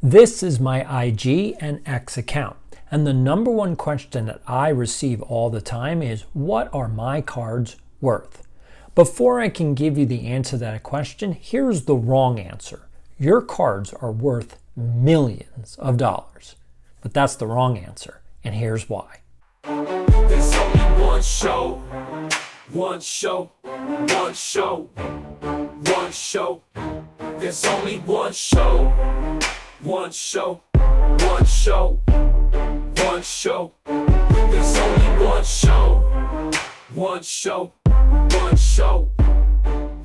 This is my IG and X account, and the number one question that I receive all the time is, what are my cards worth? Before I can give you the answer to that question, here's the wrong answer. Your cards are worth millions of dollars. But that's the wrong answer, and here's why. There's only one show, one show, one show, one show. There's only one show, one show, one show, one show. There's only one show, one show, one show,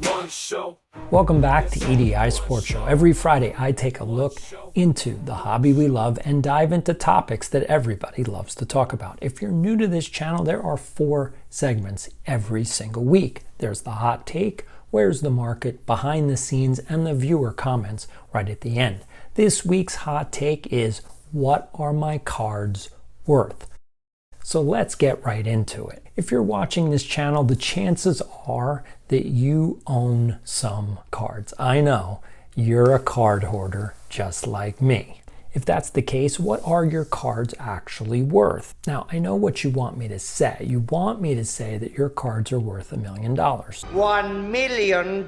one show. Welcome back to EDI Sports Show. Every Friday I take a look into the hobby we love and dive into topics that everybody loves to talk about. If you're new to this channel, there are 4 segments every single week. There's the hot take, where's the market, behind the scenes, and the viewer comments right at the end. This week's hot take is, what are my cards worth? So let's get right into it. If you're watching this channel, the chances are that you own some cards. I know, you're a card hoarder just like me. If that's the case, what are your cards actually worth? Now, I know what you want me to say. You want me to say that your cards are worth $1 million. $1 million.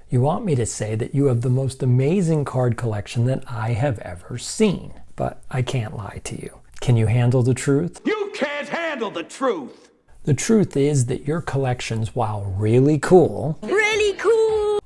You want me to say that you have the most amazing card collection that I have ever seen. But I can't lie to you. Can you handle the truth? You can't handle the truth! The truth is that your collections, while really cool,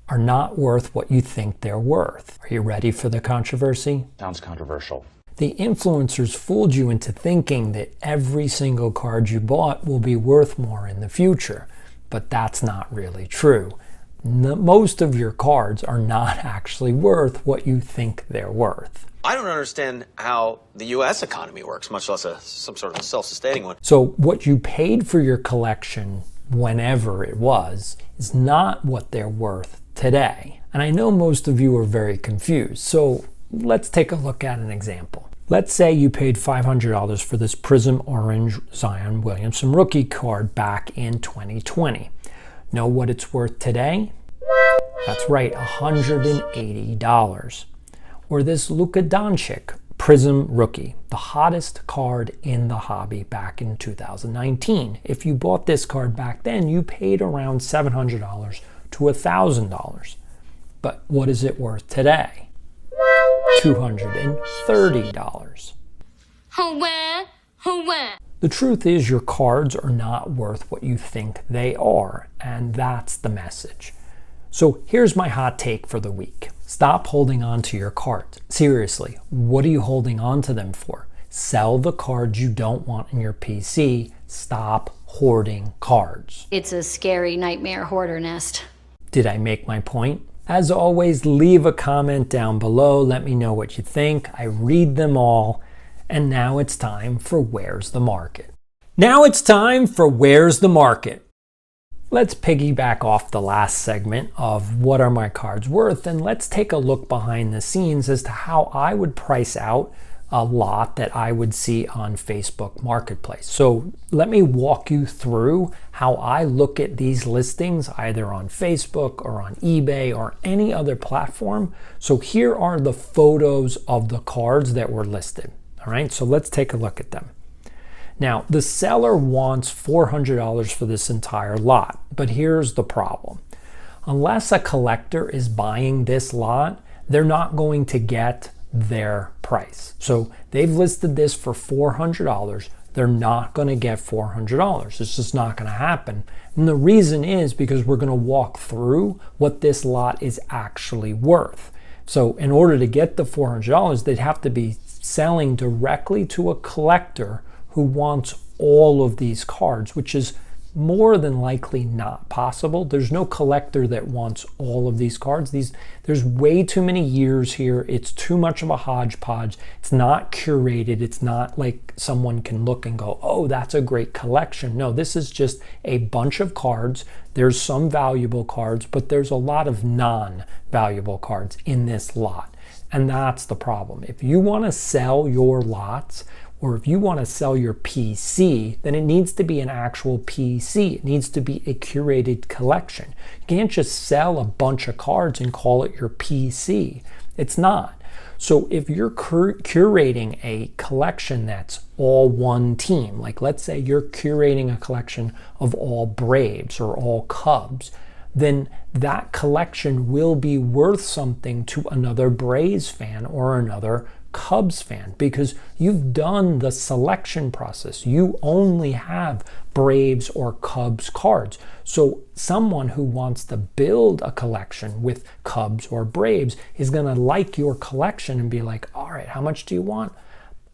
are not worth what you think they're worth. Are you ready for the controversy? Sounds controversial. The influencers fooled you into thinking that every single card you bought will be worth more in the future, but that's not really true. Most of your cards are not actually worth what you think they're worth. I don't understand how the U.S. economy works, much less some sort of self-sustaining one. So what you paid for your collection, whenever it was, is not what they're worth today. And I know most of you are very confused, so let's take a look at an example. Let's say you paid $500 for this Prism Orange Zion Williamson rookie card back in 2020. Know what it's worth today? That's right, $180. Or this Luka Doncic Prism rookie, the hottest card in the hobby back in 2019. If you bought this card back then, you paid around $700 to $1,000. But what is it worth today? $230. The truth is, your cards are not worth what you think they are, and that's the message. So here's my hot take for the week. Stop holding on to your cards. Seriously, what are you holding on to them for? Sell the cards you don't want in your PC. Stop hoarding cards. It's a scary nightmare hoarder nest. Did I make my point? As always, leave a comment down below. Let me know what you think. I read them all. And now it's time for Where's the Market? Now it's time for Where's the Market? Let's piggyback off the last segment of what are my cards worth, and let's take a look behind the scenes as to how I would price out a lot that I would see on Facebook Marketplace. So let me walk you through how I look at these listings either on Facebook or on eBay or any other platform. So here are the photos of the cards that were listed. All right, so let's take a look at them. Now, the seller wants $400 for this entire lot, but here's the problem. Unless a collector is buying this lot, they're not going to get their price. So they've listed this for $400. They're not going to get $400. It's just not going to happen. And the reason is because we're going to walk through what this lot is actually worth. So in order to get the $400, they'd have to be selling directly to a collector who wants all of these cards, which is more than likely not possible. There's no collector that wants all of these cards. There's way too many years here. It's too much of a hodgepodge. It's not curated. It's not like someone can look and go, oh, that's a great collection. No, this is just a bunch of cards. There's some valuable cards, but there's a lot of non-valuable cards in this lot. And that's the problem. If you want to sell your lots, or if you want to sell your PC, then it needs to be an actual PC. It needs to be a curated collection. You can't just sell a bunch of cards and call it your PC. It's not. So if you're curating a collection that's all one team, like let's say you're curating a collection of all Braves or all Cubs, then that collection will be worth something to another Braves fan or another Cubs fan, because you've done the selection process. You only have Braves or Cubs cards. So someone who wants to build a collection with Cubs or Braves is going to like your collection and be like, all right, how much do you want?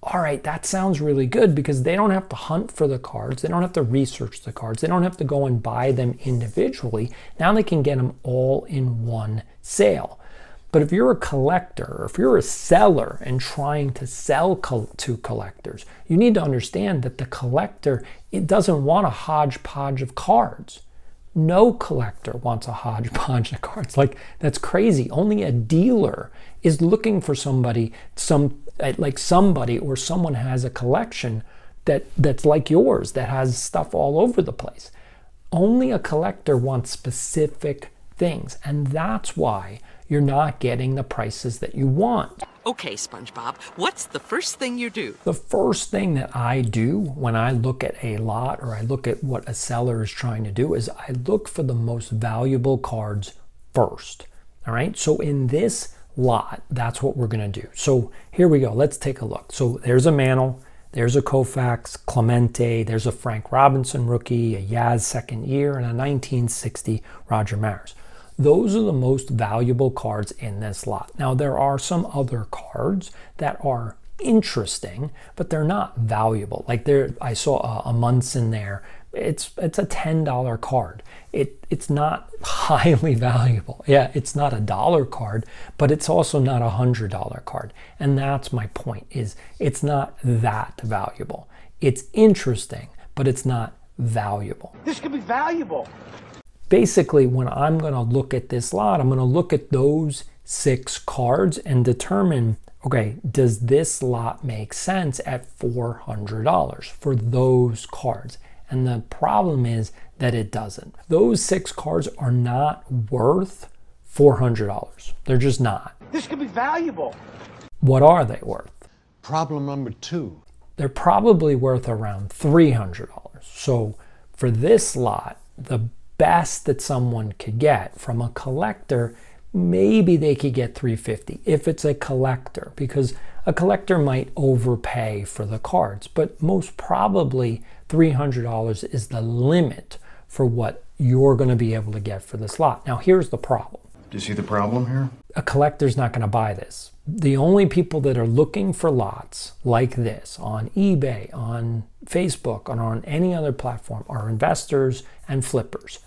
All right, that sounds really good, because they don't have to hunt for the cards. They don't have to research the cards. They don't have to go and buy them individually. Now they can get them all in one sale. But if you're a collector, or if you're a seller and trying to sell to collectors, you need to understand that the collector, it doesn't want a hodgepodge of cards. No collector wants a hodgepodge of cards. Like, that's crazy. Only a dealer is looking for somebody, somebody or someone has a collection that's like yours, that has stuff all over the place. Only a collector wants specific things, and that's why you're not getting the prices that you want. Okay, SpongeBob, what's the first thing you do? The first thing that I do when I look at a lot, or I look at what a seller is trying to do, is I look for the most valuable cards first. All right, so in this lot, that's what we're going to do. So here we go. Let's take a look. So there's a Mantle, there's a Koufax, Clemente, there's a Frank Robinson rookie, a Yaz second year, and a 1960 Roger Maris. Those are the most valuable cards in this lot. Now, there are some other cards that are interesting, but they're not valuable. Like I saw a Munson there. It's a $10 card. It's not highly valuable. Yeah, it's not a dollar card, but it's also not a $100 card. And that's my point, is it's not that valuable. It's interesting, but it's not valuable. This could be valuable. Basically, when I'm going to look at this lot, I'm going to look at those 6 cards and determine, okay, does this lot make sense at $400 for those cards? And the problem is that it doesn't. Those 6 cards are not worth $400. They're just not. This could be valuable. What are they worth? Problem number 2. They're probably worth around $300. So for this lot, the best that someone could get from a collector, maybe they could get $350 if it's a collector, because a collector might overpay for the cards, but most probably $300 is the limit for what you're going to be able to get for this lot. Now, here's the problem. Do you see the problem here? A collector's not going to buy this. The only people that are looking for lots like this on eBay, on Facebook, or on any other platform are investors and flippers.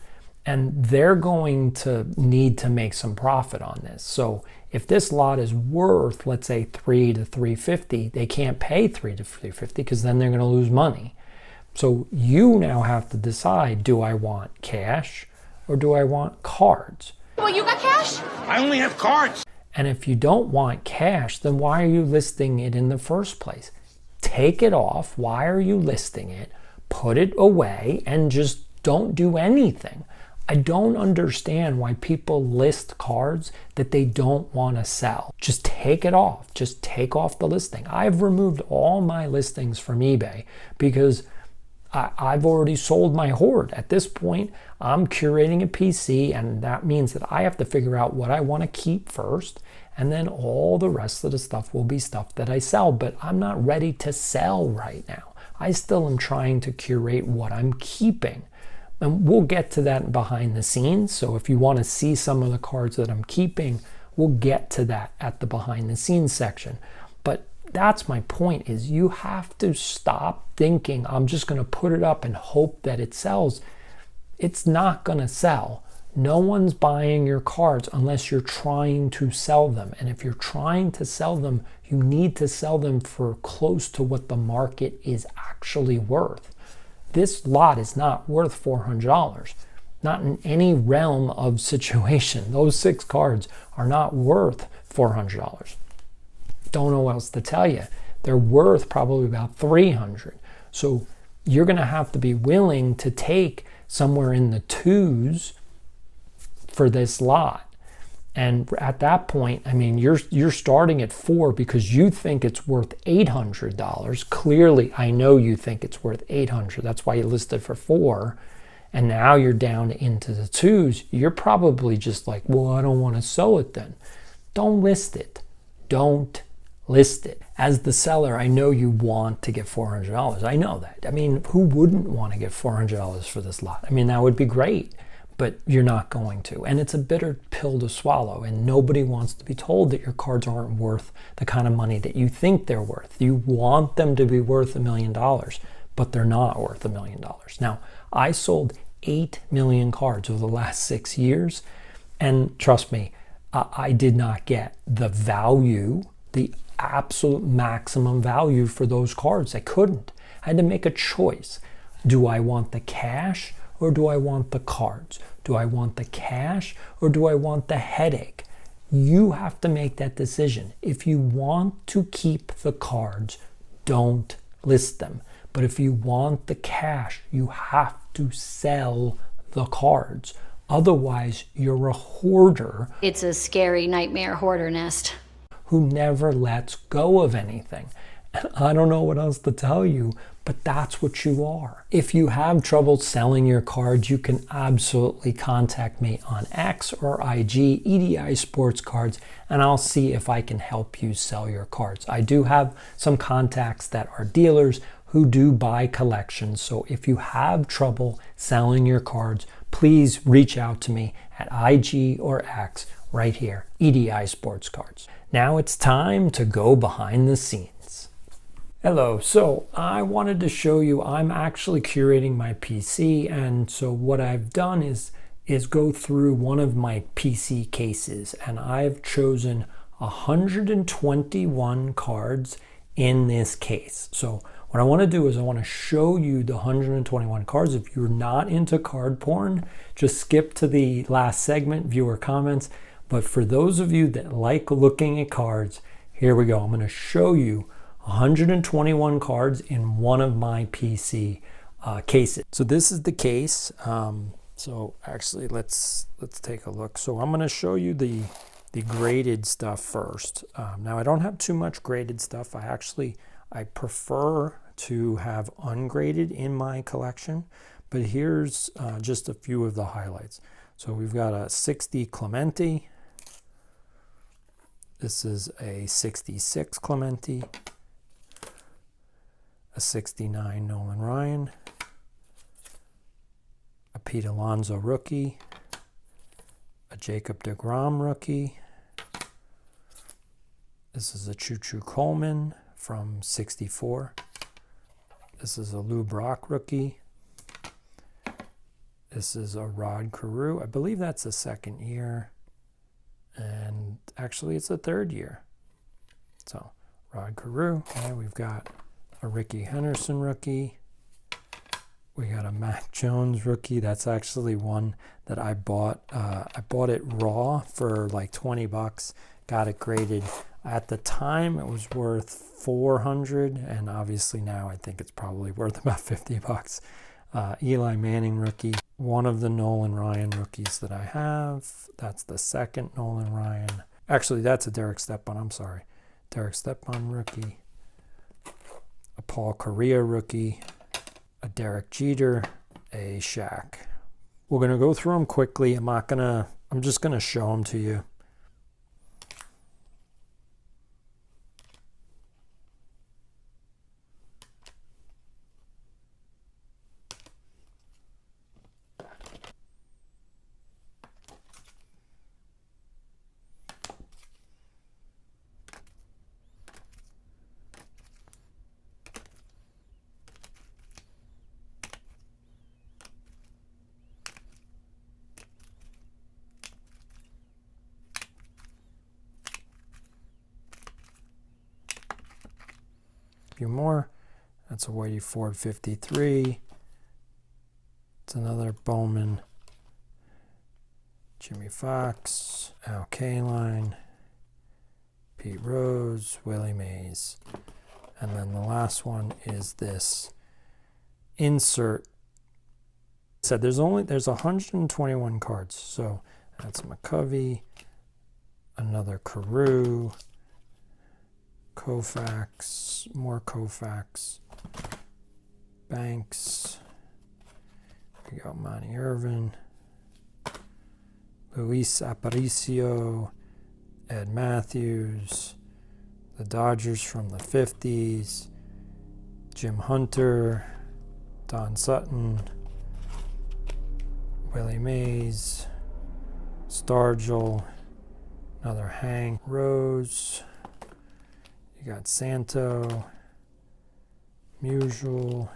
And they're going to need to make some profit on this. So if this lot is worth, let's say, $300 to $350, they can't pay $300 to $350 because then they're going to lose money. So you now have to decide, do I want cash or do I want cards? Well, you got cash? I only have cards. And if you don't want cash, then why are you listing it in the first place? Take it off. Why are you listing it? Put it away and just don't do anything. I don't understand why people list cards that they don't want to sell. Just take it off. Just take off the listing. I've removed all my listings from eBay because I've already sold my hoard. At this point, I'm curating a PC, and that means that I have to figure out what I want to keep first, and then all the rest of the stuff will be stuff that I sell. But I'm not ready to sell right now. I still am trying to curate what I'm keeping. And we'll get to that behind the scenes. So if you want to see some of the cards that I'm keeping, we'll get to that at the behind the scenes section. But that's my point, is you have to stop thinking I'm just going to put it up and hope that it sells. It's not going to sell. No one's buying your cards unless you're trying to sell them. And if you're trying to sell them, you need to sell them for close to what the market is actually worth. This lot is not worth $400. Not in any realm of situation. Those 6 cards are not worth $400. Don't know what else to tell you. They're worth probably about $300. So you're going to have to be willing to take somewhere in the 2s for this lot. And at that point, I mean, you're starting at 4 because you think it's worth $800. Clearly, I know you think it's worth $800. That's why you listed for 4. And now you're down into the 2s. You're probably just like, well, I don't want to sell it then. Don't list it. Don't list it. As the seller, I know you want to get $400. I know that. I mean, who wouldn't want to get $400 for this lot? I mean, that would be great, but you're not going to. And it's a bitter pill to swallow, and nobody wants to be told that your cards aren't worth the kind of money that you think they're worth. You want them to be worth $1 million, but they're not worth $1 million. Now, I sold 8 million cards over the last 6 years, and trust me, I did not get the value, the absolute maximum value for those cards. I couldn't. I had to make a choice. Do I want the cash or do I want the cards? Do I want the cash or do I want the headache? You have to make that decision. If you want to keep the cards, don't list them. But if you want the cash, you have to sell the cards. Otherwise, you're a hoarder. It's a scary nightmare hoarder nest Who never lets go of anything. And I don't know what else to tell you, but that's what you are. If you have trouble selling your cards, you can absolutely contact me on X or IG, EDI Sportscards, and I'll see if I can help you sell your cards. I do have some contacts that are dealers who do buy collections, so if you have trouble selling your cards, please reach out to me at IG or X right here, EDI Sportscards. Now it's time to go behind the scenes. Hello, so I wanted to show you I'm actually curating my PC, and so what I've done is go through one of my PC cases, and I've chosen 121 cards in this case. So what I want to do is I want to show you the 121 cards. If you're not into card porn, just skip to the last segment, viewer comments. But for those of you that like looking at cards, here we go. I'm going to show you 121 cards in one of my PC cases. So this is the case. So actually, let's take a look. So I'm going to show you the graded stuff first. Now I don't have too much graded stuff. I prefer to have ungraded in my collection, but here's just a few of the highlights. So we've got a 60 Clemente. This is a 66 Clemente, a 69 Nolan Ryan, a Pete Alonso rookie, a Jacob deGrom rookie. This is a Choo-Choo Coleman from 64. This is a Lou Brock rookie. This is a Rod Carew. I believe that's a second year. And actually it's a third year. So Rod Carew. Okay, we've got a Ricky Henderson rookie. We got a Mac Jones rookie. That's actually one that I bought. I bought it raw for like 20 bucks. Got it graded. At the time, it was worth $400, and obviously now I think it's probably worth about 50 bucks. Eli Manning rookie. One of the Nolan Ryan rookies that I have. That's the second Nolan Ryan. Actually, that's a Derek Stepan. I'm sorry. Derek Stepan rookie. A Paul Correa rookie. A Derek Jeter. A Shaq. We're going to go through them quickly. I'm just going to show them to you. Few more. That's a Whitey Ford 53. It's another Bowman. Jimmy Fox, Al Kaline, Pete Rose, Willie Mays. And then the last one is this insert. Said there's 121 cards. So that's McCovey, Another Carew, Koufax, more Koufax, Banks, we got Monty Irvin, Luis Aparicio, Ed Matthews, the Dodgers from the 50s, Jim Hunter, Don Sutton, Willie Mays, Stargell, another Hank Rose, you got Santo, Musial,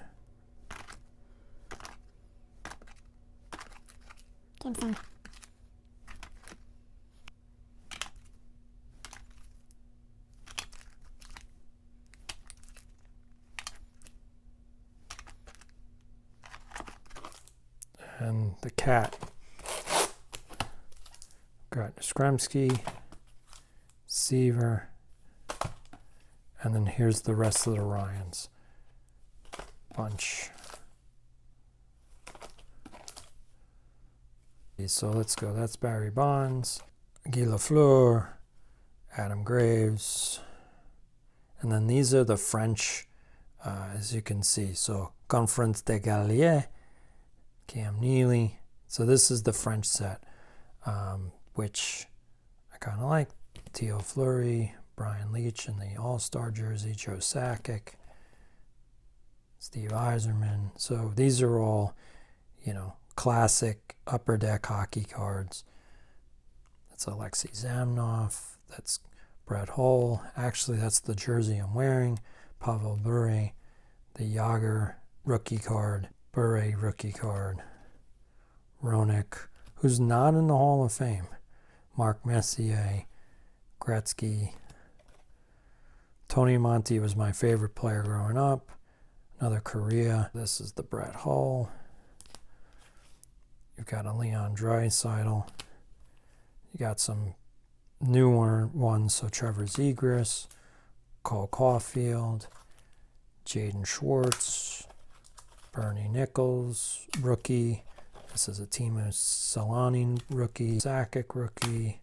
and the Cat. Got Skremski, Seaver, and then here's the rest of the Ryans. Bunch. So let's go. That's Barry Bonds, Guy Lafleur, Adam Graves, and then these are the French, as you can see. So Conference de Gallier, Cam Neely. So this is the French set, which I kind of like. Theo Fleury, Brian Leach in the All-Star jersey, Joe Sakic, Steve Yzerman. So these are all, you know, classic upper deck hockey cards. That's Alexei Zamnov. That's Brett Hull. Actually, that's the jersey I'm wearing. Pavel Bure, the Yager rookie card, Bure rookie card, Roenick, who's not in the Hall of Fame, Mark Messier, Gretzky. Tony Monti was my favorite player growing up. Another Korea. This is the Brett Hull. You've got a Leon Draisaitl. You got some newer ones, so Trevor Zegras, Cole Caulfield, Jaden Schwartz, Bernie Nichols, rookie. This is a Timo Solani rookie, Sakic rookie.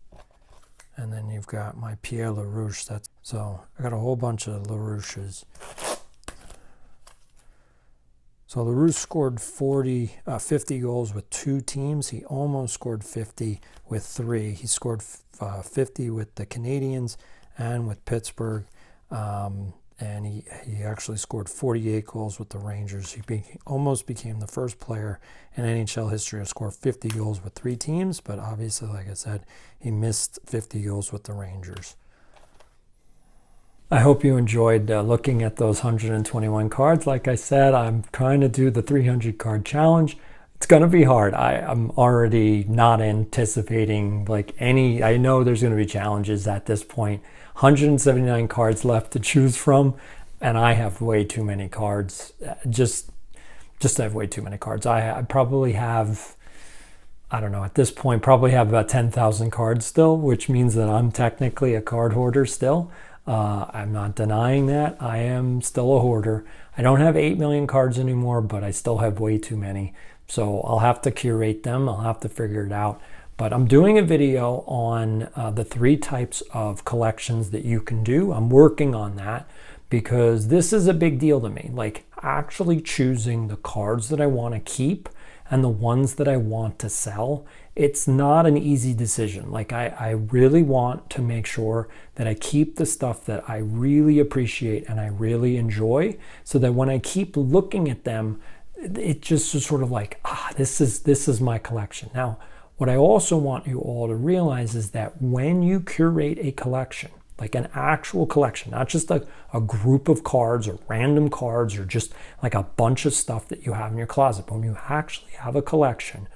And then you've got my Pierre LaRouche. So I got a whole bunch of LaRouches. So LaRouche scored 50 goals with 2 teams. He almost scored 50 with 3. He scored 50 with the Canadiens and with Pittsburgh. And he actually scored 48 goals with the Rangers. He almost became the first player in NHL history to score 50 goals with 3 teams, but obviously, like I said, he missed 50 goals with the Rangers. I hope you enjoyed looking at those 121 cards. Like I said, I'm trying to do the 300 card challenge. It's going to be hard. I'm already not anticipating I know there's going to be challenges at this point. 179 cards left to choose from, and I have way too many cards. Just have way too many cards. I probably have, I don't know, at this point, probably have about 10,000 cards still, which means that I'm technically a card hoarder still. I'm not denying that. I am still a hoarder. I don't have 8 million cards anymore, but I still have way too many. So I'll have to curate them. I'll have to figure it out. But I'm doing a video on the 3 types of collections that you can do. I'm working on that because this is a big deal to me. Like actually choosing the cards that I want to keep and the ones that I want to sell. It's not an easy decision. Like I really want to make sure that I keep the stuff that I really appreciate and I really enjoy, so that when I keep looking at them, it just is sort of like, this is my collection. Now, what I also want you all to realize is that when you curate a collection, like an actual collection, not just a group of cards or random cards or just like a bunch of stuff that you have in your closet, but when you actually have a collection,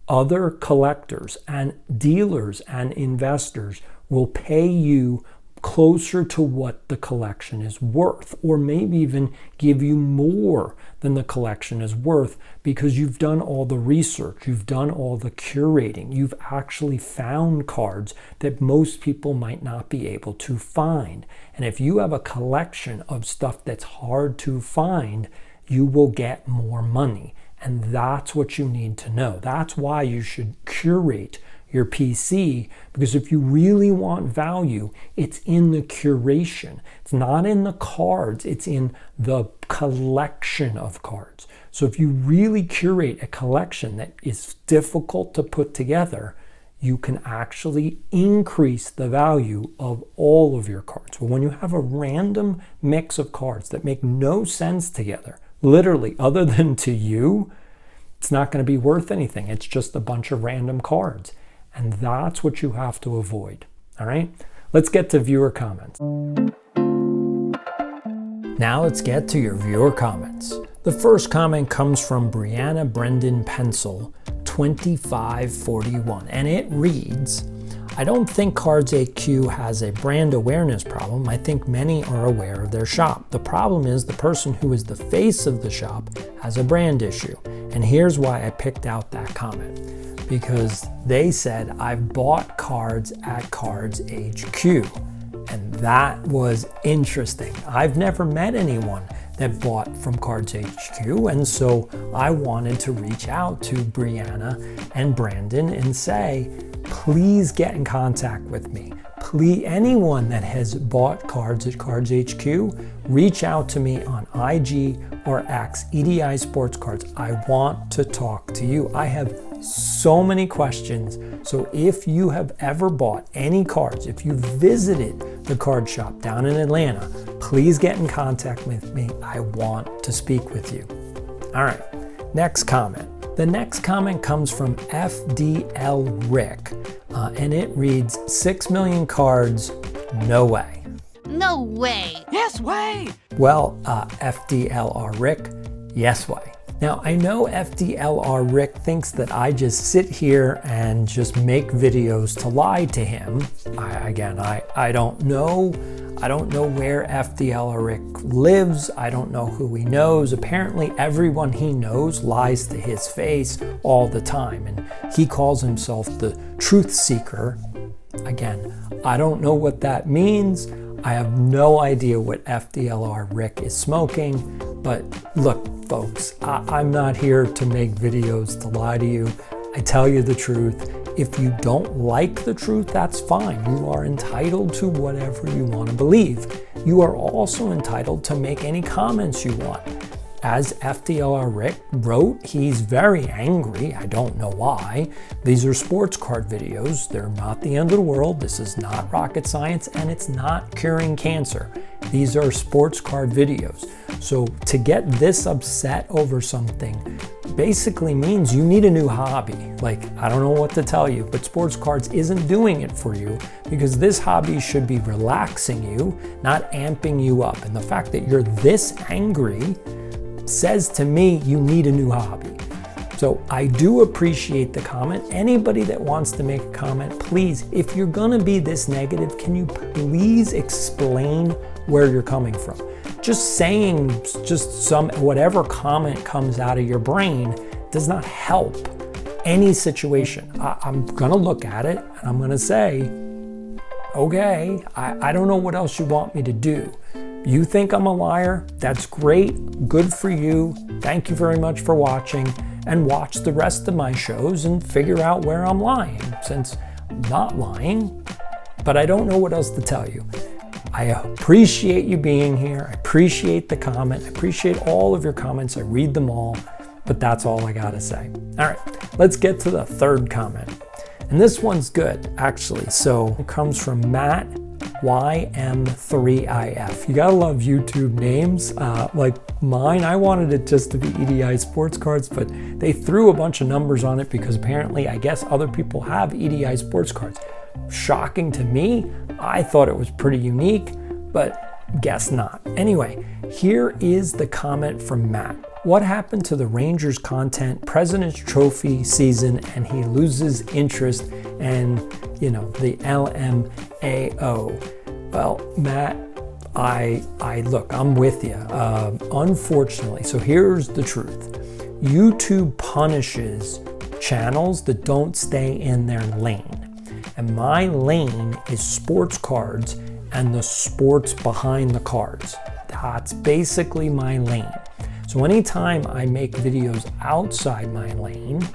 other collectors and dealers and investors will pay you closer to what the collection is worth, or maybe even give you more than the collection is worth, because you've done all the research, you've done all the curating, you've actually found cards that most people might not be able to find. And if you have a collection of stuff that's hard to find, you will get more money. And that's what you need to know. That's why you should curate your PC, because if you really want value, it's in the curation. It's not in the cards, it's in the collection of cards. So if you really curate a collection that is difficult to put together, you can actually increase the value of all of your cards. But when you have a random mix of cards that make no sense together, literally, other than to you, it's not going to be worth anything. It's just a bunch of random cards. And that's what you have to avoid. All right? Let's get to viewer comments. Now let's get to your viewer comments. The first comment comes from Brianna Brendan Pencil 2541, and it reads, I don't think Cards HQ has a brand awareness problem. I think many are aware of their shop. The problem is the person who is the face of the shop has a brand issue. And here's why I picked out that comment. Because they said, I've bought cards at Cards HQ. And that was interesting. I've never met anyone that bought from Cards HQ, and so I wanted to reach out to Brianna and Brandon and say, please get in contact with me. Please, anyone that has bought cards at Cards HQ, reach out to me on IG or X, EDI Sports Cards. I want to talk to you. I have so many questions. So if you have ever bought any cards, if you visited the card shop down in Atlanta, please get in contact with me. I want to speak with you. All right, next comment. The next comment comes from FDL Rick, and it reads, 6 million cards, no way. No way. Yes, way. Well, FDLR Rick, yes way. Now, I know FDLR Rick thinks that I just sit here and just make videos to lie to him. I don't know. I don't know where FDLR Rick lives. I don't know who he knows. Apparently, everyone he knows lies to his face all the time. And he calls himself the truth seeker. Again, I don't know what that means. I have no idea what FDLR Rick is smoking. But look, folks, I'm not here to make videos to lie to you. I tell you the truth. If you don't like the truth, that's fine. You are entitled to whatever you want to believe. You are also entitled to make any comments you want. As FDLR Rick wrote, he's very angry. I don't know why. These are sports card videos. They're not the end of the world. This is not rocket science, and it's not curing cancer. These are sports card videos. So to get this upset over something basically means you need a new hobby. Like, I don't know what to tell you, but sports cards isn't doing it for you, because this hobby should be relaxing you, not amping you up. And the fact that you're this angry says to me you need a new hobby. So I do appreciate the comment. Anybody that wants to make a comment, please, if you're gonna be this negative, can you please explain where you're coming from? Just saying whatever comment comes out of your brain does not help any situation. I'm gonna look at it and I'm gonna say, okay, I don't know what else you want me to do. You think I'm a liar? That's great. Good for you. Thank you very much for watching, and watch the rest of my shows and figure out where I'm lying, since I'm not lying, but I don't know what else to tell you. I appreciate you being here. I appreciate the comment. I appreciate all of your comments. I read them all, but that's all I gotta say. All right, let's get to the third comment. And this one's good, actually. So it comes from Matt YM3IF. You gotta love YouTube names. Like mine, I wanted it just to be EDI Sports Cards, but they threw a bunch of numbers on it because apparently, I guess other people have EDI Sports Cards. Shocking to me. I thought it was pretty unique, but guess not. Anyway, here is the comment from Matt. What happened to the Rangers content, President's Trophy season, and he loses interest and, the LMAO? Well, Matt, look, I'm with you. Unfortunately, so here's the truth. YouTube punishes channels that don't stay in their lane. And my lane is sports cards and the sports behind the cards. That's basically my lane. So anytime I make videos outside my lane,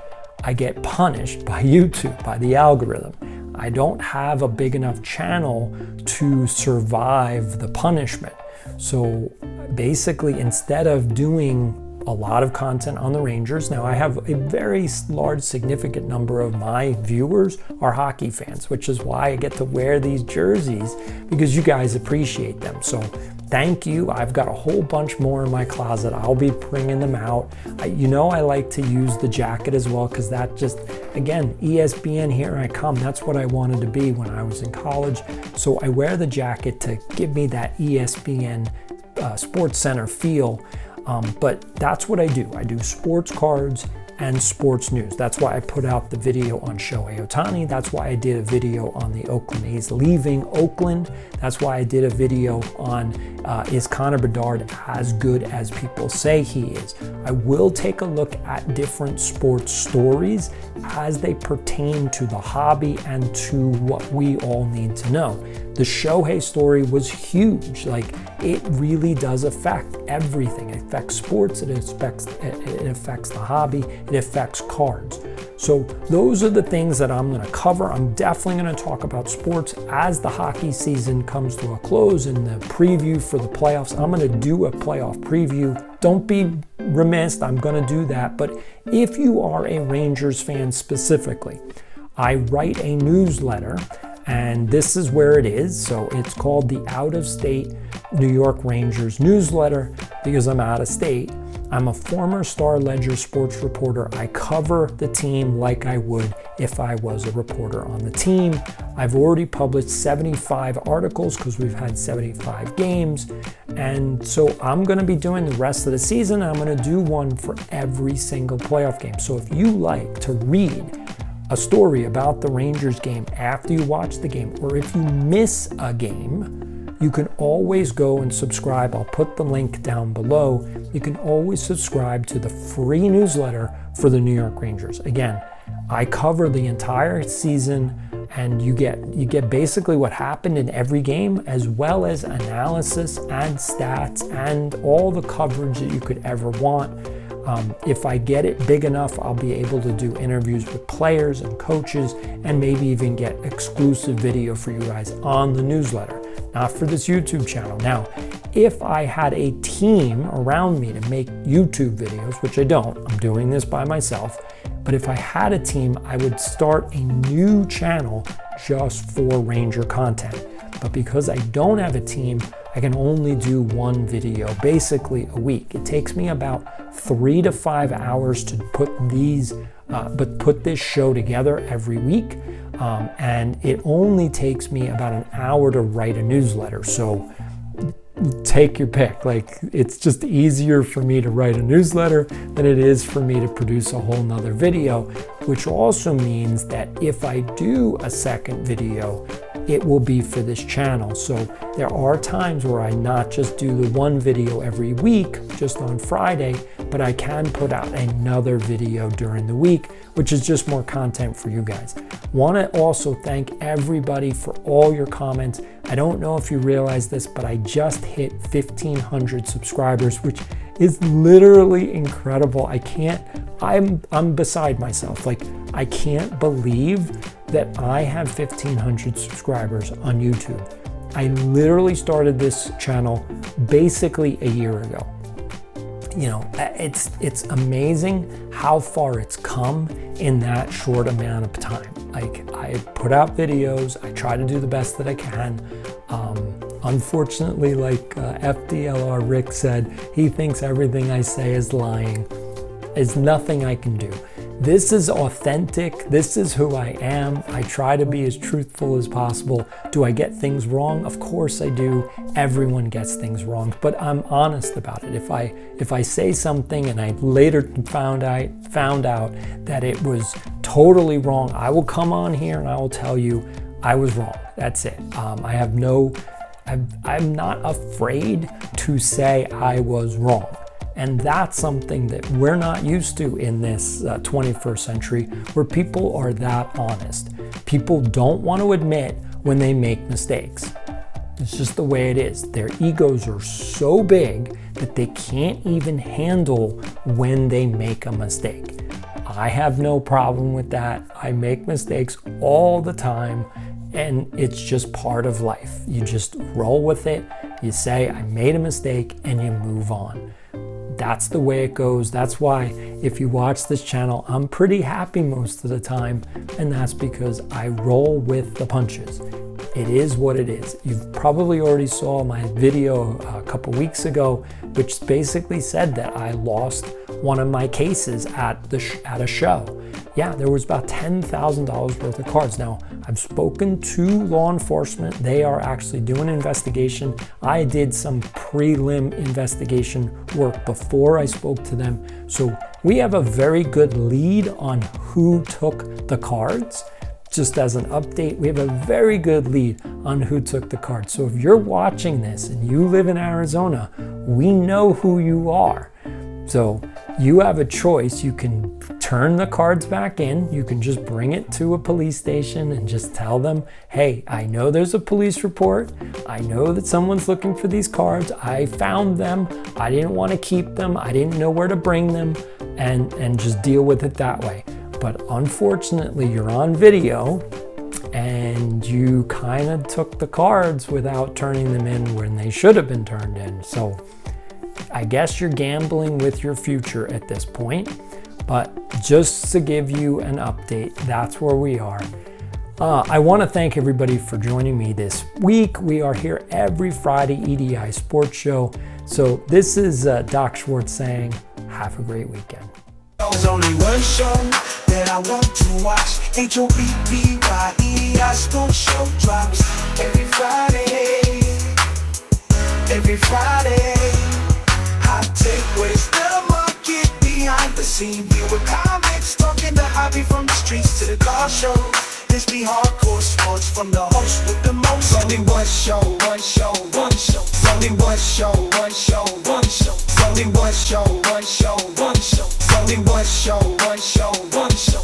I get punished by YouTube, by the algorithm. I don't have a big enough channel to survive the punishment. So basically, instead of doing a lot of content on the Rangers, now I have a very large, significant number of my viewers are hockey fans, which is why I get to wear these jerseys, because you guys appreciate them. So thank you. I've got a whole bunch more in my closet. I'll be bringing them out. I like to use the jacket as well, because that just, again, ESPN, here I come. That's what I wanted to be when I was in college. So I wear the jacket to give me that ESPN Sports Center feel. But that's what I do. I do sports cards and sports news. That's why I put out the video on Shohei Ohtani. That's why I did a video on the Oakland A's leaving Oakland. That's why I did a video on is Connor Bedard as good as people say he is. I will take a look at different sports stories as they pertain to the hobby and to what we all need to know. The Shohei story was huge. Like, it really does affect everything. It affects sports, it affects the hobby, it affects cards. So those are the things that I'm gonna cover. I'm definitely gonna talk about sports as the hockey season comes to a close and the preview for the playoffs. I'm gonna do a playoff preview. Don't be remiss, I'm gonna do that. But if you are a Rangers fan specifically, I write a newsletter, and this is where it is. So it's called the Out of State New York Rangers newsletter, because I'm out of state. I'm a former Star Ledger sports reporter. I cover the team like I would if I was a reporter on the team. I've already published 75 articles because we've had 75 games. And so I'm going to be doing the rest of the season. I'm going to do one for every single playoff game. So if you like to read a story about the Rangers game after you watch the game, or if you miss a game, you can always go and subscribe. I'll put the link down below. You can always subscribe to the free newsletter for the New York Rangers. Again, I cover the entire season, and you get basically what happened in every game, as well as analysis and stats and all the coverage that you could ever want. If I get it big enough, I'll be able to do interviews with players and coaches, and maybe even get exclusive video for you guys on the newsletter, not for this YouTube channel. Now, if I had a team around me to make YouTube videos, which I don't, I'm doing this by myself, but if I had a team, I would start a new channel just for Ranger content. But because I don't have a team, I can only do one video basically a week. It takes me about 3 to 5 hours to put this show together every week. And it only takes me about an hour to write a newsletter. So take your pick. Like, it's just easier for me to write a newsletter than it is for me to produce a whole nother video, which also means that if I do a second video, it will be for this channel. So there are times where I not just do the one video every week, just on Friday, but I can put out another video during the week, which is just more content for you guys. Want to also thank everybody for all your comments. I don't know if you realize this, but I just hit 1,500 subscribers, which is literally incredible. I'm beside myself. Like, I can't believe that I have 1,500 subscribers on YouTube. I literally started this channel basically a year ago. You know, it's amazing how far it's come in that short amount of time. Like, I put out videos, I try to do the best that I can. Unfortunately, like FDLR Rick said, he thinks everything I say is lying. There's nothing I can do. This is authentic. This is who I am. I try to be as truthful as possible. Do I get things wrong? Of course I do. Everyone gets things wrong, but I'm honest about it. If I say something and I later found out that it was totally wrong, I will come on here and I will tell you I was wrong. That's it. I'm not afraid to say I was wrong. And that's something that we're not used to in this 21st century, where people are that honest. People don't want to admit when they make mistakes. It's just the way it is. Their egos are so big that they can't even handle when they make a mistake. I have no problem with that. I make mistakes all the time, and it's just part of life. You just roll with it. You say, I made a mistake, and you move on. That's the way it goes. That's why if you watch this channel, I'm pretty happy most of the time, and that's because I roll with the punches. It is what it is. You've probably already saw my video a couple weeks ago, which basically said that I lost one of my cases at a show. Yeah, there was about $10,000 worth of cards. Now, I've spoken to law enforcement. They are actually doing an investigation. I did some prelim investigation work before I spoke to them. So we have a very good lead on who took the cards. Just as an update, we have a very good lead on who took the cards. So if you're watching this and you live in Arizona, we know who you are. So you have a choice. You can turn the cards back in. You can just bring it to a police station and just tell them, hey, I know there's a police report. I know that someone's looking for these cards. I found them. I didn't want to keep them. I didn't know where to bring them, and just deal with it that way. But unfortunately, you're on video and you kind of took the cards without turning them in when they should have been turned in. So I guess you're gambling with your future at this point. But just to give you an update, that's where we are. I want to thank everybody for joining me this week. We are here every Friday, EDI Sports Show. So this is Doc Schwartz saying, have a great weekend. There's only one show that I want to watch. HOBBYEDI Sports Show drops every Friday. Every Friday, hot take with the market behind the scene. View with comics, talking the hobby from the streets to the car shows. This be hardcore sports from the host with the most. Only one show, one show, one show. Only one show, one show, one show. Only one show, one show, one show. Only one show, one show, one show.